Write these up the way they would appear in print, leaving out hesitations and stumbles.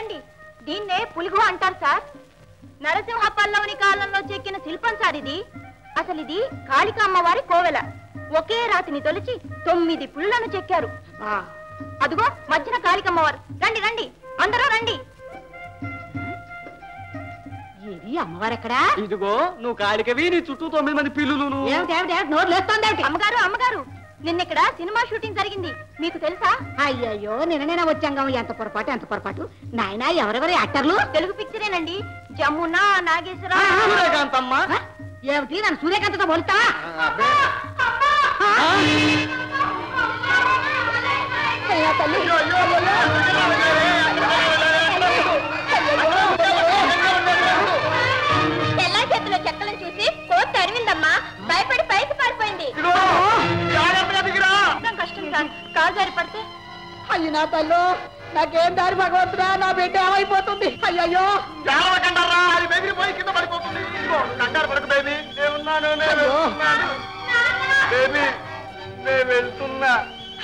రండి దీన్నే పులుగు అంటారు సార్. నరసింహ పల్లవుని కాలంలో చెక్కిన శిల్పం సార్ ఇది. అసలు ఇది కాళికా అమ్మవారి కోవెల. ఒకే రాతిని తొలిచి 9 పులులను చెక్కారు. అదిగో మధ్యన కాళికమ్మవారు. రండి రండి అందరూ రండి. ఇది అమ్మవారు ఎక్కడా? ఇదిగో నువ్వు కాళికవి, నీ చుట్టూ 9 మంది పిల్లులు. నోరు లేస్తోంది. అమ్మగారు అమ్మగారు నిన్నిక్కడ సినిమా షూటింగ్ జరిగింది, మీకు తెలుసా? అయ్యయ్యో నిన్ననే వచ్చాంగా. ఎంత పొరపాటు. నాయనా ఎవరెవరి యాక్టర్లు? తెలుగు పిక్చరేనండి. జమున, నాగేశ్వర. సూర్యకాంతమ్మ. ఏమిటి నన్ను సూర్యకాంతతో పోల్తా? తెల్ల చేతిలో చెక్కలను చూసి కోతి అరివిందమ్మా. భయపడి పైకి పారిపోయింది. కష్టం సార్, కాలు జారి పడితే. అయ్యి నా తల్లు, నాకేం దారి భగవంతుడా, నా బిడ్డ ఏమైపోతుంది? అయ్యయ్యో వెళ్తున్నా.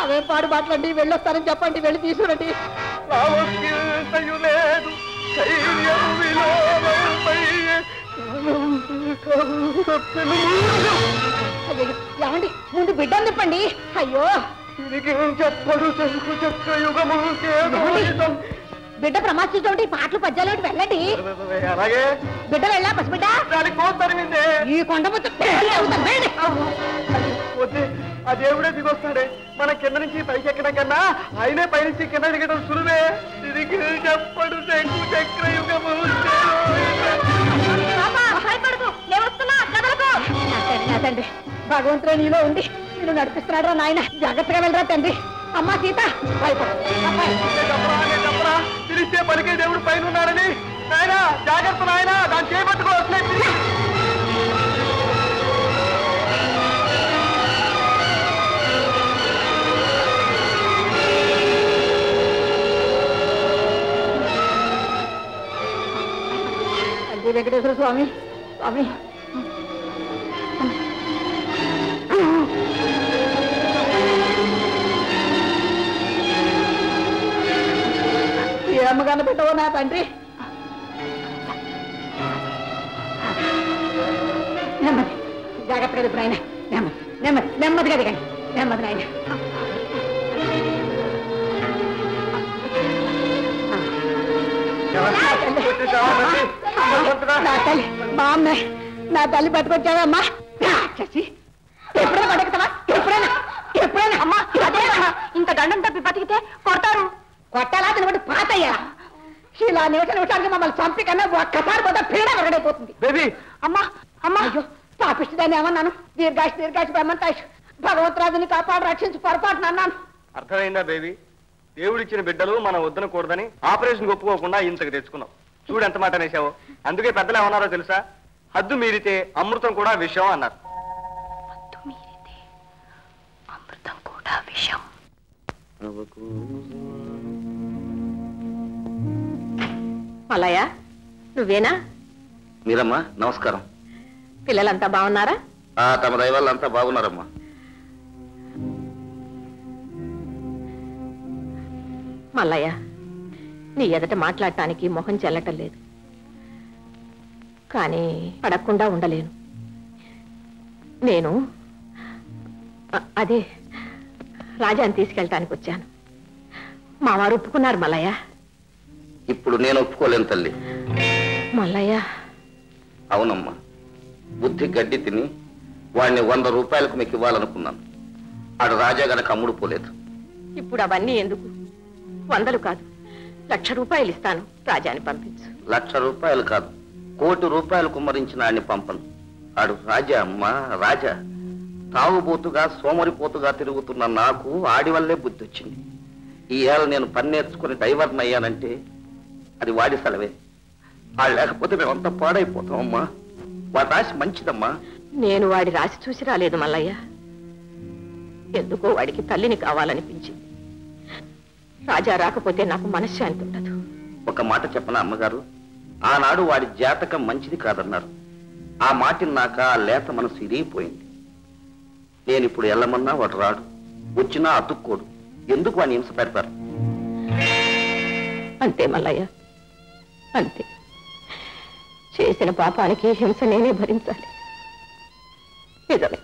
అవే పాడు మాటలండి. వెళ్ళొస్తారని చెప్పండి, వెళ్ళి తీసుకురండి. లేదు ఏమండి ముందు బిడ్డను తిప్పండి. అయ్యో చెప్పడు బిడ్డ ప్రమాదించే పాటలు పద్యాలు వెళ్ళండి. అలాగే బిడ్డ వెళ్ళా పసిబిడ్డ ఈ కొండ ఆ దేవుడే దిగొస్తాడే. మన కింద నుంచి పైకి ఎక్కడం కన్నా ఆయనే పైనుంచి కింద దిగడం సులువే. తిరిగి చెప్పడు చక్రయుగము. తండ్రి భగవంతుడు నీలో ఉండి నేను నడిపిస్తున్నాడు. నాయన జాగ్రత్తగా వెళ్ళరా తండ్రి. అమ్మా సీత చెప్పరా, పిలిస్తే పలికే దేవుడు పైన ఉన్నాడని. నాయన జాగ్రత్త నాయన, దాన్ని చేపట్టుకో. వెంకటేశ్వర స్వామి ఏ అమ్మగానే పెట్టవో నా తండ్రి. నెమ్మది జాగ్రత్తగా దిగు నాయన. నెమ్మదిగా దిగండి. నెమ్మది నాయన. నా తల్లి మా అమ్మ, నా తల్లి పట్టుకొచ్చావమ్మా. చచ్చి ఎప్పుడైనా పడగతావా? ఎప్పుడైనా అమ్మా అదే ఇంత గండం తప్పి బతికితే కొడతారు. కొట్టాలా తినబడి పాతయ్యా. ఇలా నిమిషానికి మమ్మల్ని చంపి కన్నా ఒక్కసారి పోతే పీడ వెరగడైపోతుంది. అమ్మా అయ్యో పాపిస్తుందని ఏమన్నాను? దీర్ఘాష్ బ్రహ్మంతాష్ భగవంతరాజుని కాపాడు రక్షించి పొరపాటున అన్నాను. అర్థమైందా బేబీ? దేవుడిచ్చిన బిడ్డలు మనం వద్దనకూడదని ఆపరేషన్ ఒప్పుకోకుండా ఇంతకు తెచ్చుకున్నాం. చూడు ఎంత మాట అనేసావో. అందుకే పెద్దలు ఏమన్నారో తెలుసా? హద్దు మీరితే అమృతం కూడా విషం అన్నారు. మల్లయ్య నువ్వేనా? మీరమ్మా నమస్కారం. పిల్లలంతా బాగున్నారా? తమ దైవాళ్ళంతా బాగున్నారమ్మా. మల్లయ్య నీ ఎదట మాట్లాడటానికి మొహం చెల్లటం లేదు, కానీ అడగకుండా ఉండలేను. నేను అదే రాజాని తీసుకెళ్ళటానికి వచ్చాను. మా వారు ఒప్పుకున్నారు మల్లయ్య. ఇప్పుడు నేను ఒప్పుకోలేను తల్లి. మల్లయ్య అవునమ్మా, బుద్ధి గడ్డి తిని వాడిని 100 రూపాయలకు మీకు ఇవ్వాలనుకున్నాను. ఆడు రాజా గనక అమ్ముడు పోలేదు. ఇప్పుడు అవన్నీ ఎందుకు? 100 కాదు, 1,00,000 రూపాయలు ఇస్తాను. రాజాని పంపించు. 1,00,000 రూపాయలు కాదు, 1,00,00,000 రూపాయలు కుమ్మరించిన ఆడిని పంపను. ఆడు రాజా అమ్మా, రాజా. తాగుబోతుగా సోమరిపోతుగా తిరుగుతున్న నాకు ఆడి వల్లే బుద్ధి వచ్చింది. ఈ ఏళ్ళ నేను పని నేర్చుకుని డైవర్న్ అయ్యానంటే అది వాడి సెలవే. వాడు లేకపోతే మేమంతా పాడైపోతామమ్మా. వాడి రాసి మంచిదమ్మా. నేను వాడి రాసి చూసి రాలేదు మల్లయ్య. ఎందుకో వాడికి తల్లిని కావాలనిపించింది. రాజా రాకపోతే నాకు మనశ్శాంతి ఉండదు. ఒక మాట చెప్పనా అమ్మగారు? ఆనాడు వాడి జాతకం మంచిది కాదన్నారు. ఆ మాటిని నాక ఆ లేత మనసు ఇరిగిపోయింది. నేను ఇప్పుడు వెళ్ళమన్నా వాడు రాడు, వచ్చినా అతుక్కోడు. ఎందుకు వాడిని హింస పెడతారు? అంతే మల్లయ్య. అంతే. చేసిన పాపానికి హింస నేనే భరించాలి. నిజమే.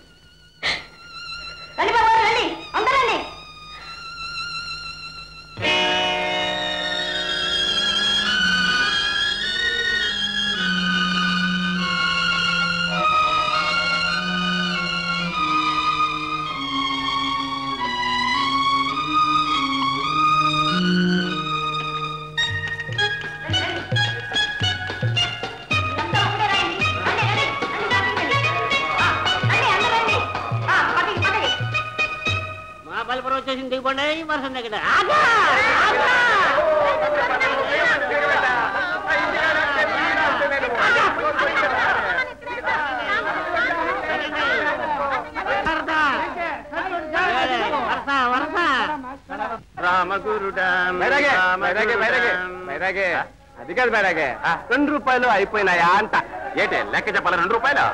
అది కాదు బైరాగే, 2 రూపాయలు అయిపోయినాయా అంట. ఏంటి లెక్క చెప్పాలి? 2 రూపాయలు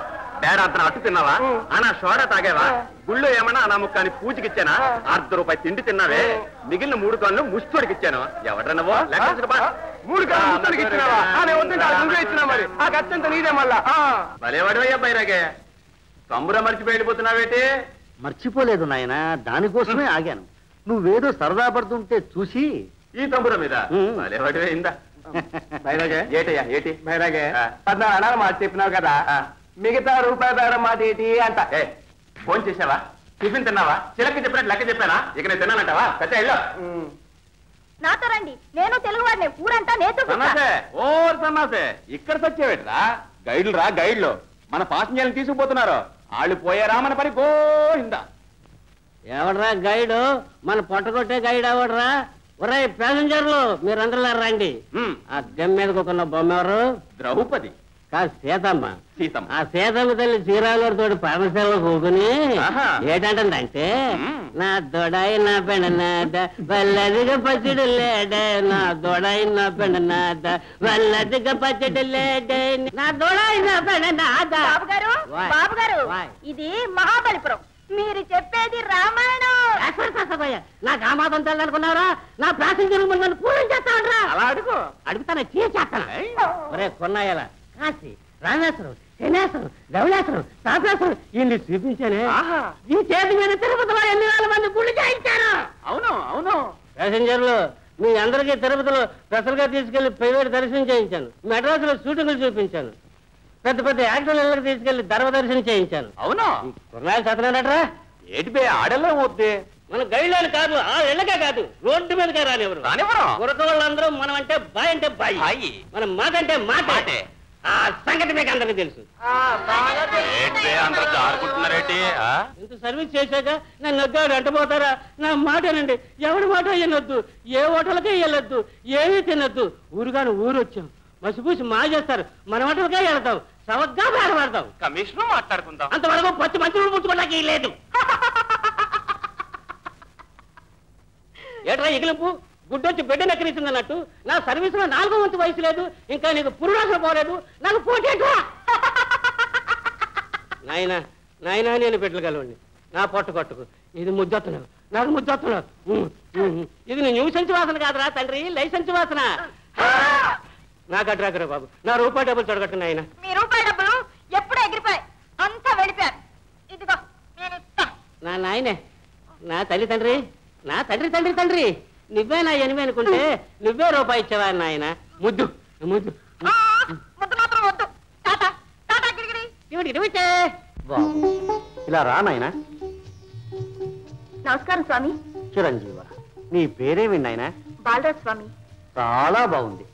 బేరాంతరం అట్టు తిన్నావా? అనా సోడా తాగేవా? గుళ్ళు ఏమన్నా అనా ముక్కాని పూజకిచ్చానా? ₹1 తిండి తిన్నావే, మిగిలిన 3 కాళ్ళు ముష్టోడికి ఇచ్చాను. ఎవడ్రా నువ్వు? లెక్క 3 కాళ్ళు ముష్టోడికి ఇచ్చినావా? మరి ఆ ఖర్చంత నీదే మళ్ళా. భలేవాడివయ్యా బైరాగే, తమ్మురా మర్చిపోయి వెళ్ళిపోతున్నావేటి? మర్చిపోలేదు నాయన, దానికోసమే ఆగాను. నువ్వేదో సరదా పడుతుంటే చూసి ఈ తమ్ముర మీద భలేవాడివే. ఇందా బైరాగే. ఏటయ్యా ఏటి బైరాగే? 14 అనాలు మాట చెప్పినావు కదా, మిగతా రూపాయి బేరం మాట ఏంటి అంట. ఫోన్ చేసావా? టిఫిన్ తిన్నావా? చిలక చెప్పినట్టు లెక్క చెప్పానా? ఇక నేను తిన్నానంటావా? కచ్చా ఇల్లు నాతో రండి, నేను తెలుగువాడిని. ఊరంతా నేర్చు. సన్నాసే, ఓ సన్నాసే, ఇక్కడ సచ్చేవేట్రా? గైడ్లు రా, గైడ్లు మన పాసింజర్లు తీసుకుపోతున్నారు. వాళ్ళు పోయారా మన పని గోయిందా. ఎవడ్రా గైడు? మన పొట్టగొట్టే గైడ్ ఎవడ్రా? ఒరే ప్యాసింజర్లు, మీరందరూ రండి. ఆ దెమ్ మీద కొన్న బొమ్మ ఎవరు? ద్రౌపది కాదు, సీతమ్మ. సీతమ్మ. ఆ సీతమ్మ తల్లి శ్రీరాములతో పరమశివ కూకుని ఏంటంటే, నా దొడాయి నా పెండనాద వల్లదిగా పచ్చడి లేడే, నా దొడాయి నా పెండనాద వల్లదిగా పచ్చడి లేడే, నా దొడాయి నా పెండనాద. బాబు గారు, ఇది మహాబలిపురం. మీరు చెప్పేది రామాయణం. నాకు ఆ మాత్రం తెల్లనుకున్నారా? నా ప్యాసింజర్ నన్ను పూజ చేస్తానరా? అలా అడుగు. అడుగుతానే చేస్తాను. ఒరే కొన్నాయలా, కాశీ, రామేశ్వరం, శనేశ్వరం, ధవళేశ్వరం, తాపేశ్వరం ఇన్ని చూపించానే. ఈ చేతి మీద తిరుపతిలో 8,000 మంది గుళ్ళు చేయించారు. అవును అవును. ప్యాసింజర్లు, మీ అందరికీ తిరుపతిలో స్పెషల్గా తీసుకెళ్లి ప్రైవేట్ దర్శనం చేయించాను. మెడ్రాసులో షూటింగ్లు చూపించాను. పెద్ద పెద్ద యాక్టర్లకు తీసుకెళ్లి దర్శనం చేయించాను. అవును. కొన్నాళ్ళు చదవనట్రా? ఏటి బే ఆడల్లో పోతే మన గైడ్లైన్ కాదు, ఆ ఇళ్ళకే కాదు, రోడ్డు మీదకే రానివ్వరు. కొరక వాళ్ళందరూ మనం అంటే బాయ్ అంటే బాయ్, మన మాట అంటే మాటే. ఆ సంగతి మీకు అందరికీ తెలుసు. ఇంత సర్వీస్ చేశాక నన్ను నొగ్గాడు అంటపోతారా? నా మాటనండి, ఎవడి మాట వినొద్దు, ఏ హోటల్కే వెళ్ళొద్దు, ఏమీ తినొద్దు. ఊరుగాను ఊరు వచ్చాం, మసిపూసి మా చేస్తారు, మన హోటల్కే వెళ్తాం, సవగ్గా బాధపడతాం. కమిషనర్ మాట్లాడుకుందాం. అంతవరకు 10 మంచి పుచ్చుకోవడానికి లేదు. ఏట్రా ఎగిలింపు, గుడ్డొచ్చి బిడ్డ నక్కరిస్తుందన్నట్టు నా సర్వీస్ లో 4వ వంతు వయసు లేదు, ఇంకా నీకు పురుడాసన పోలేదు, నాకు పోటేట్రా? నాయనా నాయనా, నేను బిడ్డగలవండి, నా పొట్టు కొట్టుకు. ఇది ముద్దొస్తున్నావు, నాకు ముద్దొస్తున్నావు. ఇది నీ న్యూసెన్స్ వాసన కాదురా తండ్రి, లైసెన్స్ వాసన. నాకు అడ్రాకరా బాబు, నా రూపాయి డబ్బులు చూడగట్టు నాయన. మీ రూపాయి డబ్బులు ఎప్పుడూ ఎగిరిపోయాయి, అంతా వెళ్ళిపోయారు. ఇదిగో నేను ఇస్తా. నా నాయనే, నా తల్లి తండ్రి, నా తండ్రి తండ్రి తండ్రి, నువ్వే నా ఎనిమి అనుకుంటే నువ్వే రూపాయి ఇచ్చావా నాయన? ముద్దు ముద్దు ముద్దు మాత్రం వద్దు. టాటా టాటా గిరిగిరి. ఇలా రా నాయనా. నమస్కారం స్వామి. చిరంజీవ, నీ పేరేమి నాయనా? బాలరాజ్ స్వామి. చాలా బాగుంది.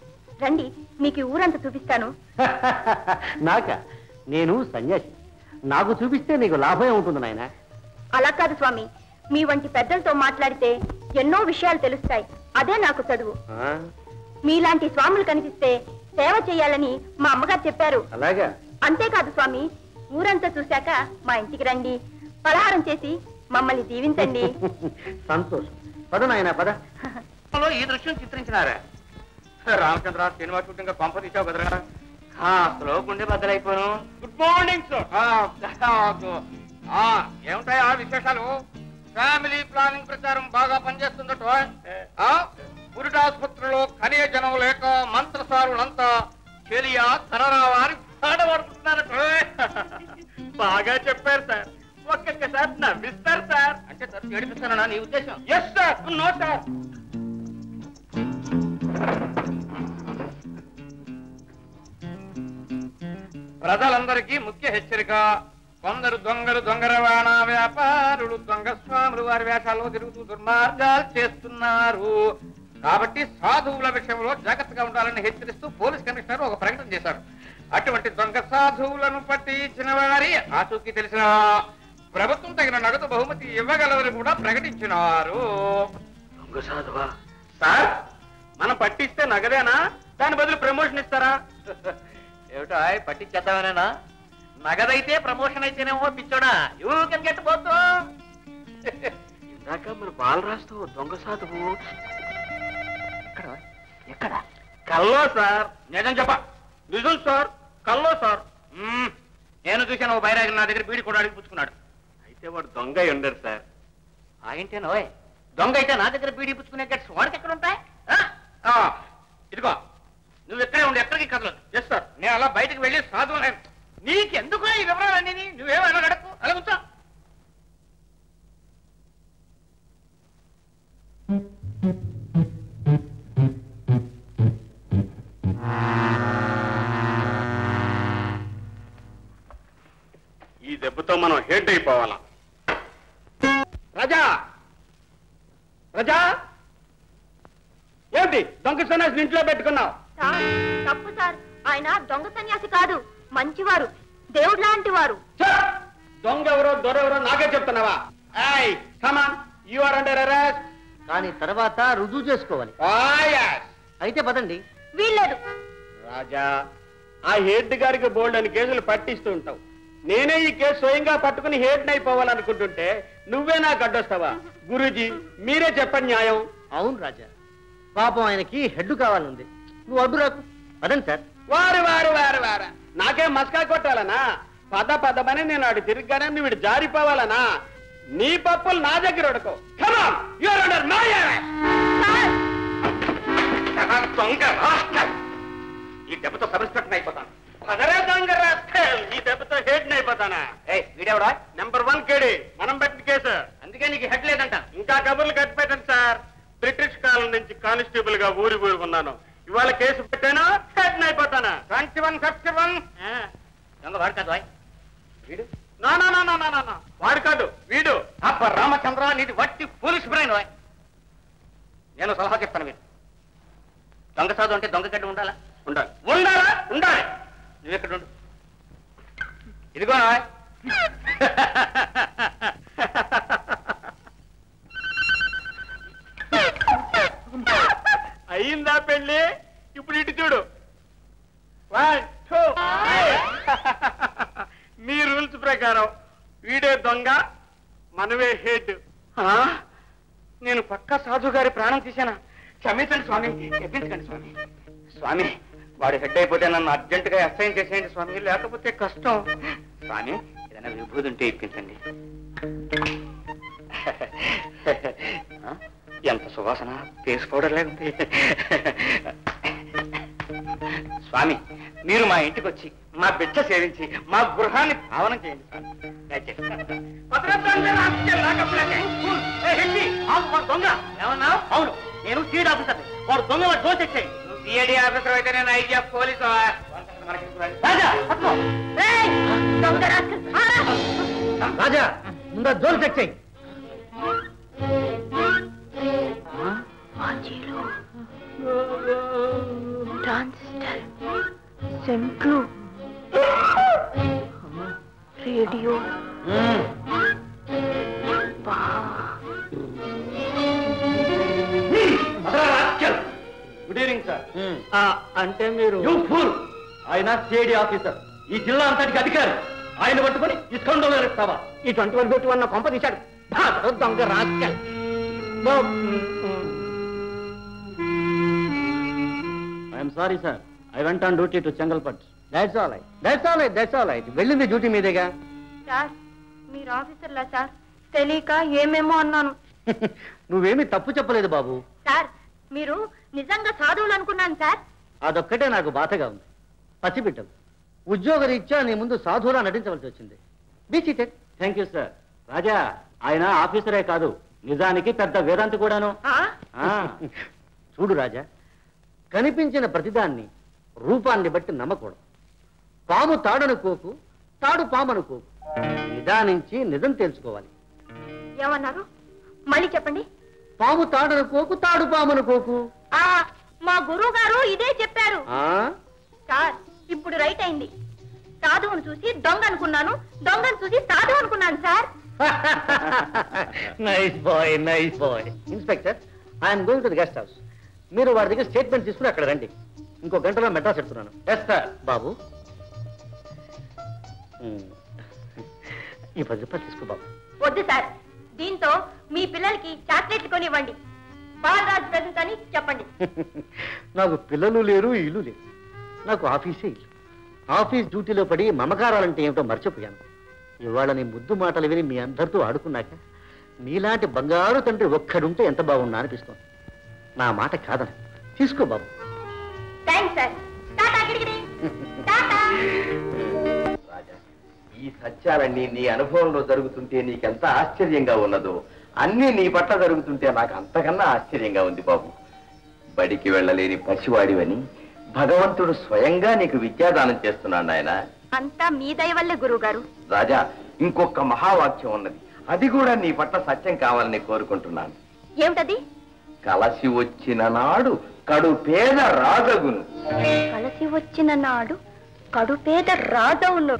రండి, మీకు ఊరంతా చూపిస్తాను. నాక? నేను సన్యాసి, నాకు చూపిస్తే నీకు లాభం ఉంటుంది నాయన. అలా కాదు స్వామి, మీ వంటి పెద్దలతో మాట్లాడితే ఎన్నో విషయాలు తెలుస్తాయి. అదే నాకు చదువు. మీలాంటి స్వాములు కనిపిస్తే సేవ చేయాలని మా అమ్మగారు చెప్పారు. అలాగా? అంతేకాదు స్వామి, ఊరంతా చూశాక మా ఇంటికి రండి, పలహారం చేసి మమ్మల్ని దీవించండి. సంతోషం. పద నాయన పద. ఈ దృశ్యం చిత్రించినారా? రామచంద్ర, సినిమా షూటింగ్ పంప తీసావు కదరా, అసలు గుండె బద్దలైపోయాను. Good morning sir. ఏమిటాయి ఆ విశేషాలు? ఫ్యామిలీ ప్లానింగ్ ప్రచారం బాగా పనిచేస్తుందట. పురిటాసుపత్రిలో ఖనిజ జనం లేక మంత్ర దొంగసారులంతా చెలియా తనరావా అని పాడబడుతున్నారు. బాగా చెప్పారు సార్. ఒక్కొక్కసారి నవ్విస్తారు సార్. అంటే సార్ ఏడిపిస్తానా నీ ఉద్దేశం? Yes sir. No sir. ప్రజలందరికీ ముఖ్య హెచ్చరిక. కొందరు దొంగలు, దొంగ రవాణా వ్యాపారులు, దొంగ స్వాములు వారి వేషాల్లో తిరుగుతూ దుర్మార్గాలు చేస్తున్నారు. కాబట్టి సాధువుల విషయంలో జాగ్రత్తగా ఉండాలని హెచ్చరిస్తూ పోలీస్ కమిషనర్ ఒక ప్రకటన చేశారు. అటువంటి దొంగ సాధువులను పట్టించిన వారి ఆచూకీ తెలిసిన ప్రభుత్వం తగిన నగదు బహుమతి ఇవ్వగలరని కూడా ప్రకటించినారు. దొంగ సాధువా? సార్, మనం పట్టిస్తే నగదేనా, దాని బదులు ప్రమోషన్ ఇస్తారా? ఏమిటో పట్టించేద్దామనేనా? నగదైతే ప్రమోషన్ అయితేనేమో పిచ్చోడా, యూ కెన్ గెట్ బోత్. ఇందాక మన బాలరాజుతో దొంగ సాధువు ఎక్కడ? కల్లో సార్. నిజం చెప్ప. నిజం సార్, కల్లో సార్. నేను చూశాను. ఓ బైరాగి నా దగ్గర బీడి కూడా అడిగి పుచ్చుకున్నాడు. అయితే వాడు దొంగ ఉండరు సార్. ఏంటేనో దొంగ అయితే నా దగ్గర బీడి పుచ్చుకునే గట్స్ వాడికి ఎక్కడ ఉంటాయి? ఇదిగో, నువ్వు ఎక్కడే ఉండి ఎక్కడికి కదలదు. Yes sir. నేను అలా బయటకు వెళ్ళి సాధువు. నీకెందుకు ఈ వివరాలన్నీ? నువ్వేమైనా గడకు అలా ఉంచా. ఈ దెబ్బతో మనం హెడ్ అయిపోవాలా. రాజా, రాజా, ఏంటి దొంగ సన్యాసిని ఇంట్లో పెట్టుకున్నావు? సార్, తప్పు సార్. ఆయన దొంగ సన్యాసి కాదు, మంచివారు, దేవుడు లాంటి వారు. దొంగ ఎవరో దొరెవరో నాకే చెప్తున్నావా? You are under arrest. కానీ తర్వాత రుజువు చేసుకోవాలి. అయితే పదండి. వీల్లేదు. రాజా, ఆ హెడ్ గారికి బోల్డ్ అని కేసులు పట్టిస్తూ ఉంటావు. నేనే ఈ కేసు స్వయంగా పట్టుకుని హెడ్ అయిపోవాలనుకుంటుంటే నువ్వే నాకు అడ్డొస్తావా? గురూజీ, మీరే చెప్పండి న్యాయం. అవును రాజా, పాపం ఆయనకి హెడ్ కావాలంది. నువ్వు అడ్డు రాకు. పదండి సార్. వారు నాకేం మస్కా కొట్టాలనా? పదమని నేను అటు తిరిగానే నువ్వు ఇటు జారిపోవాలనా? నీ పప్పులు నా దగ్గర ఉడకో. ఈ దెబ్బతో సబ్ ఇన్స్పెక్టర్ అయిపోతాను. ఈ దెబ్బతో హెడ్ అయిపోతానా? వీడెవడా? నెంబర్ 1 కేడి. మనం పెట్టిన కేసు. అందుకే నీకు హెడ్ లేదంట. ఇంకా కబుర్లు కట్టి పెట్టండి సార్. బ్రిటిష్ కాలం నుంచి కానిస్టేబుల్ గా ఊరి ఉన్నాను. ఇవాళ కేసు పెట్టానా హెడ్ అయిపోతానా? 2151. దొంగ వాడు కాదు. వీడు వాడు కాదు, వీడు. అప్ప రామచంద్ర, నీది వట్టి పోలీస్ బ్రెయిన్. నేను సలహా చెప్తాను. మీరు దొంగ సాధు అంటే దొంగ గడ్డి ఉండాలా? ఉండాలి. నువ్వు ఎక్కడ ఉండు. ఇదిగో అయిందా పెళ్ళి? ఇప్పుడు ఇటు చూడు. 1 2. మీ రూల్స్ ప్రకారం వీడే దొంగ, మనమే హెడ్. నేను పక్కా సాధు గారి ప్రాణం తీశానా? క్షమించండి స్వామి, క్షమించండి స్వామి. స్వామి, వాడు హెడ్ అయిపోతే నన్ను అర్జెంటుగా అసైన్ చేసేయండి స్వామి, లేకపోతే కష్టం. స్వామి, ఏదైనా విభూతి ఉంటే ఇప్పించండి. ఎంత సువాసన, ఫేస్ పౌడర్ లేకుంది. స్వామి, మీరు మా ఇంటికి వచ్చి మా బిడ్డ సేవించి మా గృహాన్ని పావనం చేయండి దొంగ ఏమన్నా? అవును, నేను సీడ్ ఆఫీసర్. వాడు దొంగ, వాడు దోష వచ్చాయి. సిఐడి ఆఫీసర్ అయితే నేను ఐజీఎఫ్ పోలీసు. రాజా, ముందు జోలు చెక్ చేయి. ట్రాన్సిస్టర్, సెంట్లు, రేడియో. Good evening sir. అంటే మీరు? ఆయన సిఐడి ఆఫీసర్, ఈ జిల్లా అంతటికి అధికారి. ఆయన పట్టుకొని ఇస్కండోలో ఇస్తావా? ఈ 21 కొంప తీశాడు దొంగ రాజకీయాలు. I'm sorry sir, I went on duty to Chengalpet. That's all right. వెళ్ళింది డ్యూటీ మీదేగా. సార్, మీరు ఆఫీసర్లా సార్? తెలియక ఏమేమో అన్నాను. నువ్వేమీ తప్పు చెప్పలేదు బాబు. సార్, మీరు నిజంగా సాధువులు అనుకున్నాను సార్. అదొక్కటే నాకు బాధగా ఉంది. పసిబిడ్డలు ఉద్యోగరీత్యా నీ ముందు సాధువులా నటించవలసి వచ్చింది. Be cheated. Thank you sir. Raja ఆయన ఆఫీసరే కాదు, నిజానికి పెద్ద వేదాంతి కూడాను. చూడు రాజా, కనిపించిన ప్రతిదాన్ని రూపాన్ని బట్టి నమ్మకూడదు. పాము తాడనుకోకు, తాడు పామనుకోకు. నిదానించి నిజం తెలుసుకోవాలి. ఏమన్నారు? మళ్ళీ చెప్పండి. పాము తాడనుకోకు, తాడు పామనుకోకు. మా గురువు గారు ఇదే చెప్పారు సార్. ఇప్పుడు రైట్ అయింది. సాధువును చూసి దొంగ అనుకున్నాను, దొంగను చూసి సాధు అనుకున్నాను sir. Nice bye, nice bye. Inspector, I'm going to the guest house. మీరు వారి దగ్గర స్టేట్మెంట్ తీసుకుని అక్కడ రండి. ఇంకో గంటలో మెడ్రాస్ చెప్తున్నాను. Yes sir. బాబు ఈ 10 రూపాయలు తీసుకో బాబు. వద్దు సార్, దీంతో మీ పిల్లలకి చాక్లెట్లు కొనివ్వండి. బాలరాజ్ ప్రెజెంట్ అని చెప్పండి. నాకు పిల్లలు లేరు, ఇల్లు లేదు. నాకు ఆఫీసే ఇల్లు. ఆఫీస్ డ్యూటీలో పడి మమకారాలంటే ఏమిటో మర్చిపోయాను. ఇవాళ నీ ముద్దు మాటలు విని మీ అందరితో ఆడుకున్నాక నీలాంటి బంగారు తండ్రి ఒక్కడుంటే ఎంత బాగున్నా అనిపిస్తోంది. నా మాట కాదని తీసుకో బాబు. Thanks sir. టాటా గిడిగిడి. టాటా. ఈ సత్యాలన్నీ నీ అనుభవంలో జరుగుతుంటే నీకెంత ఆశ్చర్యంగా ఉన్నదో అన్నీ నీ పట్ల జరుగుతుంటే నాకు అంతకన్నా ఆశ్చర్యంగా ఉంది బాబు. బడికి వెళ్ళలేని పసివాడివని భగవంతుడు స్వయంగా నీకు విద్యాదానం చేస్తున్నాడు ఆయన. అంతా మీ దయ వల్లే గురువు గారు. రాజా, ఇంకొక మహావాక్యం ఉన్నది, అది కూడా నీ పట్ల సత్యం కావాలని కోరుకుంటున్నాను. ఏమిటది? కలసి వచ్చిన నాడు కడు పేద రాజగును. కలసి వచ్చిన నాడు కడు పేద రాజవును.